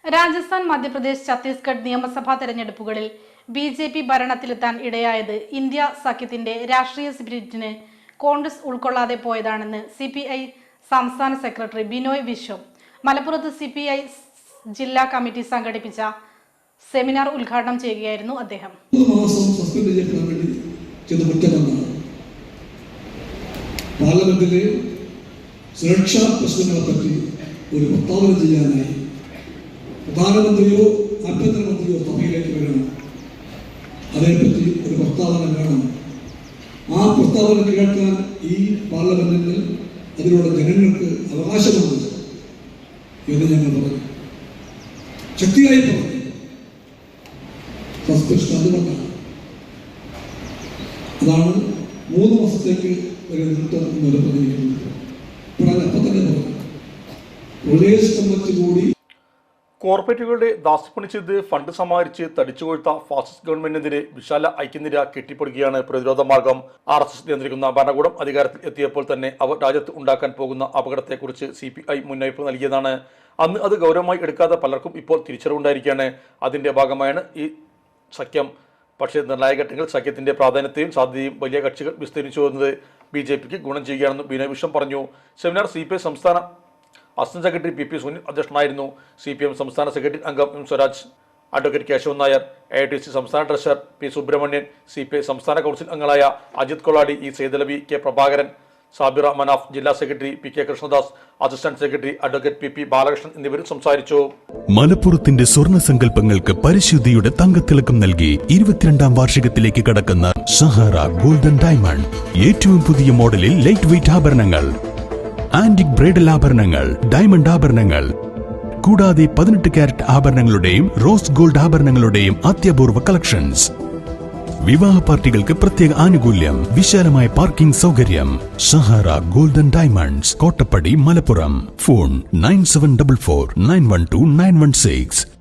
രാജസ്ഥാൻ, മധ്യപ്രദേശ്, ഛത്തീസ്ഗഡ് നിയമസഭാ തെരഞ്ഞെടുപ്പുകളിൽ ബി.ജെ.പി. ഭരണത്തിലെത്താൻ ഇടയായത് ഇന്ത്യ സഖ്യത്തിന്റെ രാഷ്ട്രീയ സ്പിരിറ്റിന് കോൺഗ്രസ് ഉൾക്കൊള്ളാതെ പോയതാണെന്ന് സി.പി.ഐ. സംസ്ഥാന സെക്രട്ടറി ബിനോയ് വിശ്വം മലപ്പുറത്ത് സി.പി.ഐ. ജില്ലാ കമ്മിറ്റി സംഘടിപ്പിച്ച സെമിനാർ ഉദ്ഘാടനം ചെയ്യുകയായിരുന്നു അദ്ദേഹം. പാർലമെന്റിലെ സുരക്ഷാ പ്രശ്നങ്ങളെപ്പറ്റി ഒരു പ്രസ്താവന ചെയ്യാനായി പ്രധാനമന്ത്രിയോ ആഭ്യന്തരമന്ത്രിയോ സഭയിലേക്ക് വരണം. അതേപ്പറ്റി ഒരു പ്രസ്താവന വേണം. ആ പ്രസ്താവന കേൾക്കാൻ ഈ പാർലമെന്റിൽ അതിലൂടെ ജനങ്ങൾക്ക് അവകാശമുണ്ട് എന്ന് ഞങ്ങൾ പറഞ്ഞു, ശക്തിയായി പറഞ്ഞു. സസ്പെൻഷൻ അതുകൊണ്ടാണ്. അതാണ് 3 മാസത്തേക്ക് ഒരു നിർത്തം എന്നൊരു പറഞ്ഞിരിക്കുന്നത്. അപ്പം തന്നെ പറഞ്ഞു പ്രദേശ കമ്മിറ്റി കൂടി കോർപ്പറേറ്റുകളുടെ ദാസ്യപ്പണി ചെയ്ത് ഫണ്ട് സമാഹരിച്ച് തടിച്ചുകൊഴുത്ത ഫാസിസ്റ്റ് ഗവൺമെന്റിനെതിരെ വിശാല ഐക്യനിര കെട്ടിപ്പടുക്കുകയാണ് പ്രതിരോധ മാർഗം. RSS നിയന്ത്രിക്കുന്ന ഭരണകൂടം അധികാരത്തിൽ എത്തിയപ്പോൾ തന്നെ അവർ രാജ്യത്ത് ഉണ്ടാക്കാൻ പോകുന്ന അപകടത്തെക്കുറിച്ച് CPI മുന്നറിയിപ്പ് നൽകിയതാണ്. അന്ന് അത് ഗൗരവമായി എടുക്കാതെ പലർക്കും ഇപ്പോൾ തിരിച്ചറിവുണ്ടായിരിക്കുകയാണ്. അതിന്റെ ഭാഗമായാണ് ഈ സഖ്യം. പക്ഷേ നിർണായക ഘട്ടങ്ങളിൽ സഖ്യത്തിന്റെ പ്രാധാന്യത്തെയും സാധ്യതയും വലിയ കക്ഷികൾ വിസ്തരിച്ചു വരുന്നത് BJPക്ക് ഗുണം ചെയ്യുകയാണെന്നും ബിനോയ് വിശ്വം പറഞ്ഞു. സെമിനാർ CPI സംസ്ഥാന അസിസ്റ്റന്റ് സെക്രട്ടറി PP സുനിൽ അധ്യക്ഷനായിരുന്നു. CPM സംസ്ഥാന സെക്രട്ടറി അംഗം M Swaraj, advocate Keshavan Nair, AITC സംസ്ഥാന ട്രഷറർ P സുബ്രഹ്മണ്യൻ, CPI സംസ്ഥാന കൗൺസിൽ അംഗങ്ങളായ അജിത് കൊളാടി, E സൈദലവി, K പ്രഭാകരൻ, സാബിറ മനാഫ്, ജില്ലാ secretary PK Krishnadas, assistant secretary advocate PP Balakrishnan എന്നിവരും സംസാരിച്ചു. മലപ്പുറത്തിന്റെ സ്വർണ്ണ സങ്കല്പങ്ങൾക്ക് പരിശുദ്ധിയുടെ തങ്കത്തിളക്കം നൽകി 22ാം വാർഷികത്തിലേക്ക് കടക്കുന്ന സഹാറ ഗോൾഡൻ ഡയമണ്ട്. ഏറ്റവും പുതിയ മോഡലിൽ ലൈറ്റ് വെയ്റ്റ് ആഭരണങ്ങൾ, ആന്റിക് ബ്രൈഡൽ ആഭരണങ്ങൾ, ഡയമണ്ട് ആഭരണങ്ങൾ കൂടാതെ 18 കാരറ്റ് ആഭരണങ്ങളുടെയും റോസ് ഗോൾഡ് ആഭരണങ്ങളുടെയും അത്യപൂർവ കളക്ഷൻസ്. വിവാഹ പാർട്ടികൾക്ക് പ്രത്യേക ആനുകൂല്യം, വിശാലമായ പാർക്കിംഗ് സൗകര്യം. Sahara golden diamonds, Kottappadi, Malappuram. Phone 9744 912 916.